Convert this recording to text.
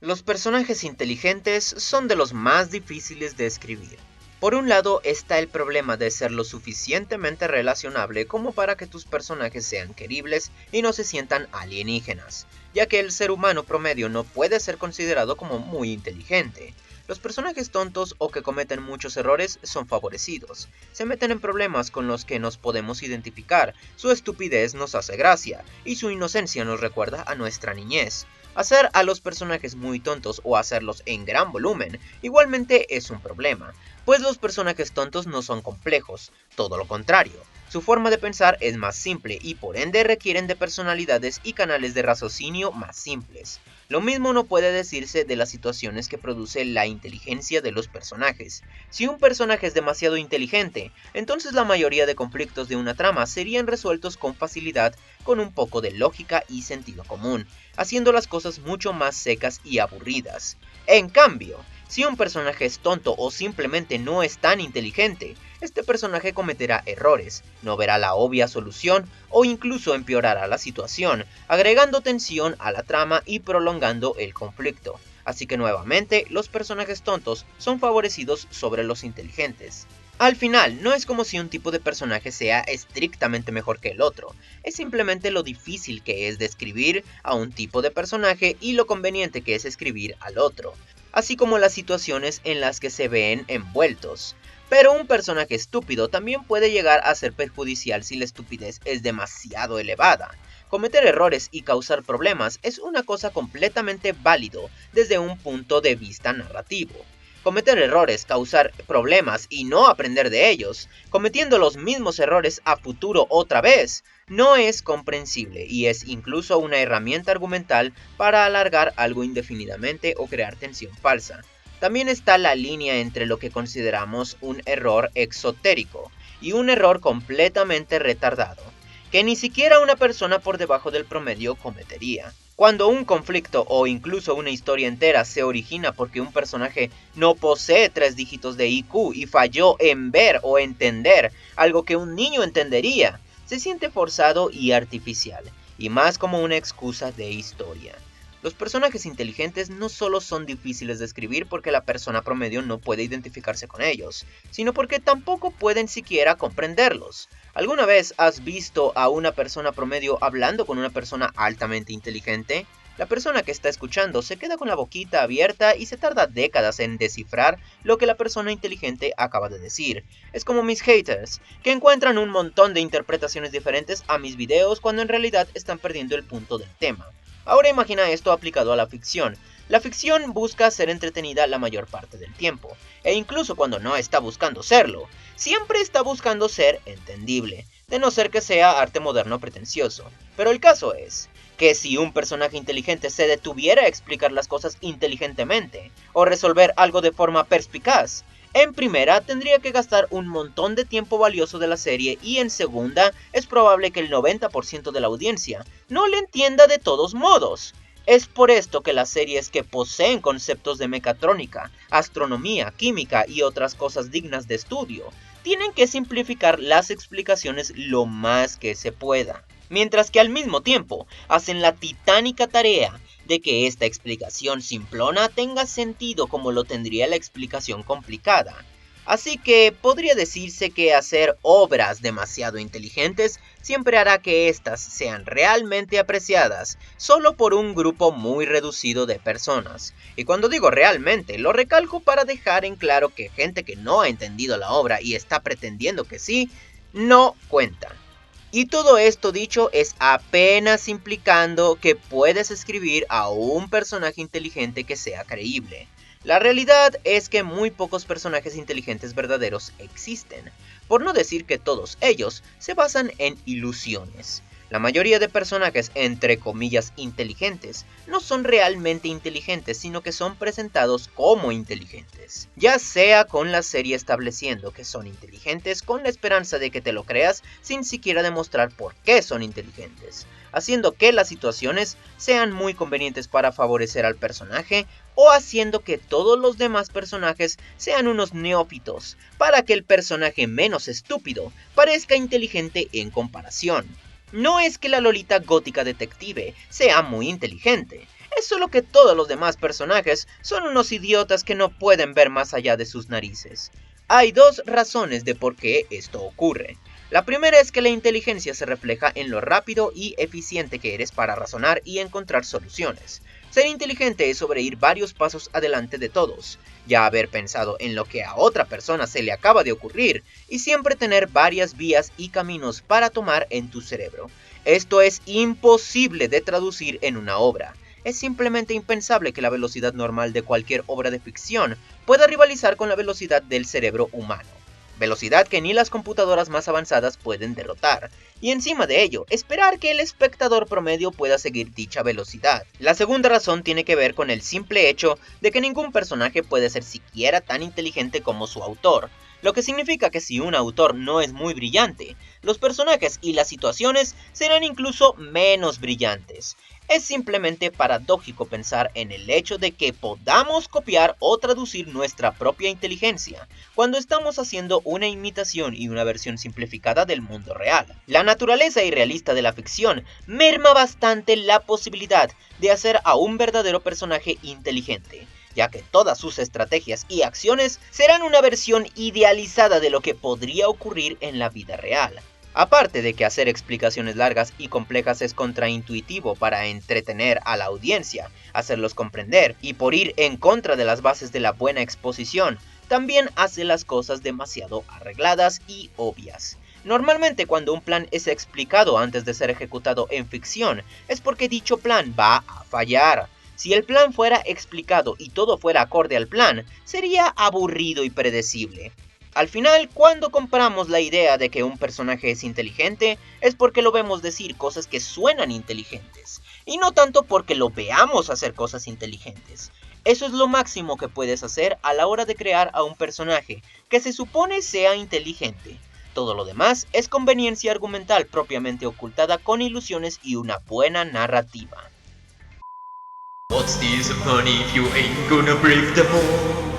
Los personajes inteligentes son de los más difíciles de escribir. Por un lado está el problema de ser lo suficientemente relacionable como para que tus personajes sean queribles y no se sientan alienígenas, ya que el ser humano promedio no puede ser considerado como muy inteligente. Los personajes tontos o que cometen muchos errores son favorecidos. Se meten en problemas con los que nos podemos identificar, su estupidez nos hace gracia, y su inocencia nos recuerda a nuestra niñez. Hacer a los personajes muy tontos o hacerlos en gran volumen igualmente es un problema, pues los personajes tontos no son complejos, todo lo contrario. Su forma de pensar es más simple y por ende requieren de personalidades y canales de raciocinio más simples. Lo mismo no puede decirse de las situaciones que produce la inteligencia de los personajes. Si un personaje es demasiado inteligente, entonces la mayoría de conflictos de una trama serían resueltos con facilidad con un poco de lógica y sentido común, haciendo las cosas mucho más secas y aburridas. En cambio, si un personaje es tonto o simplemente no es tan inteligente, este personaje cometerá errores, no verá la obvia solución o incluso empeorará la situación, agregando tensión a la trama y prolongando el conflicto. Así que nuevamente, los personajes tontos son favorecidos sobre los inteligentes. Al final, no es como si un tipo de personaje sea estrictamente mejor que el otro, es simplemente lo difícil que es describir a un tipo de personaje y lo conveniente que es escribir al otro, así como las situaciones en las que se ven envueltos. Pero un personaje estúpido también puede llegar a ser perjudicial si la estupidez es demasiado elevada. Cometer errores y causar problemas es una cosa completamente válido desde un punto de vista narrativo. Cometer errores, causar problemas y no aprender de ellos, cometiendo los mismos errores a futuro otra vez, no es comprensible y es incluso una herramienta argumental para alargar algo indefinidamente o crear tensión falsa. También está la línea entre lo que consideramos un error exotérico y un error completamente retardado, que ni siquiera una persona por debajo del promedio cometería. Cuando un conflicto o incluso una historia entera se origina porque un personaje no posee 3 dígitos de IQ y falló en ver o entender algo que un niño entendería, se siente forzado y artificial, y más como una excusa de historia. Los personajes inteligentes no solo son difíciles de escribir porque la persona promedio no puede identificarse con ellos, sino porque tampoco pueden siquiera comprenderlos. ¿Alguna vez has visto a una persona promedio hablando con una persona altamente inteligente? La persona que está escuchando se queda con la boquita abierta y se tarda décadas en descifrar lo que la persona inteligente acaba de decir. Es como mis haters, que encuentran un montón de interpretaciones diferentes a mis videos cuando en realidad están perdiendo el punto del tema. Ahora imagina esto aplicado a la ficción. La ficción busca ser entretenida la mayor parte del tiempo, e incluso cuando no está buscando serlo, siempre está buscando ser entendible, de no ser que sea arte moderno pretencioso. Pero el caso es que si un personaje inteligente se detuviera a explicar las cosas inteligentemente, o resolver algo de forma perspicaz, en primera tendría que gastar un montón de tiempo valioso de la serie y en segunda es probable que el 90% de la audiencia no le entienda de todos modos. Es por esto que las series que poseen conceptos de mecatrónica, astronomía, química y otras cosas dignas de estudio, tienen que simplificar las explicaciones lo más que se pueda, mientras que al mismo tiempo hacen la titánica tarea de que esta explicación simplona tenga sentido como lo tendría la explicación complicada. Así que podría decirse que hacer obras demasiado inteligentes siempre hará que éstas sean realmente apreciadas solo por un grupo muy reducido de personas. Y cuando digo realmente, lo recalco para dejar en claro que gente que no ha entendido la obra y está pretendiendo que sí, no cuenta. Y todo esto dicho es apenas implicando que puedes escribir a un personaje inteligente que sea creíble. La realidad es que muy pocos personajes inteligentes verdaderos existen, por no decir que todos ellos se basan en ilusiones. La mayoría de personajes entre comillas inteligentes no son realmente inteligentes, sino que son presentados como inteligentes, ya sea con la serie estableciendo que son inteligentes con la esperanza de que te lo creas sin siquiera demostrar por qué son inteligentes, haciendo que las situaciones sean muy convenientes para favorecer al personaje o haciendo que todos los demás personajes sean unos neófitos para que el personaje menos estúpido parezca inteligente en comparación. No es que la Lolita gótica detective sea muy inteligente, es solo que todos los demás personajes son unos idiotas que no pueden ver más allá de sus narices. Hay dos razones de por qué esto ocurre. La primera es que la inteligencia se refleja en lo rápido y eficiente que eres para razonar y encontrar soluciones. Ser inteligente es sobreír varios pasos adelante de todos, ya haber pensado en lo que a otra persona se le acaba de ocurrir y siempre tener varias vías y caminos para tomar en tu cerebro. Esto es imposible de traducir en una obra. Es simplemente impensable que la velocidad normal de cualquier obra de ficción pueda rivalizar con la velocidad del cerebro humano. Velocidad que ni las computadoras más avanzadas pueden derrotar, y encima de ello, esperar que el espectador promedio pueda seguir dicha velocidad. La segunda razón tiene que ver con el simple hecho de que ningún personaje puede ser siquiera tan inteligente como su autor, lo que significa que si un autor no es muy brillante, los personajes y las situaciones serán incluso menos brillantes. Es simplemente paradójico pensar en el hecho de que podamos copiar o traducir nuestra propia inteligencia, cuando estamos haciendo una imitación y una versión simplificada del mundo real. La naturaleza irrealista de la ficción merma bastante la posibilidad de hacer a un verdadero personaje inteligente, ya que todas sus estrategias y acciones serán una versión idealizada de lo que podría ocurrir en la vida real. Aparte de que hacer explicaciones largas y complejas es contraintuitivo para entretener a la audiencia, hacerlos comprender y por ir en contra de las bases de la buena exposición, también hace las cosas demasiado arregladas y obvias. Normalmente cuando un plan es explicado antes de ser ejecutado en ficción, es porque dicho plan va a fallar. Si el plan fuera explicado y todo fuera acorde al plan, sería aburrido y predecible. Al final, cuando compramos la idea de que un personaje es inteligente, es porque lo vemos decir cosas que suenan inteligentes, y no tanto porque lo veamos hacer cosas inteligentes. Eso es lo máximo que puedes hacer a la hora de crear a un personaje que se supone sea inteligente. Todo lo demás es conveniencia argumental propiamente ocultada con ilusiones y una buena narrativa. What's the use of money if you ain't gonna break the mold?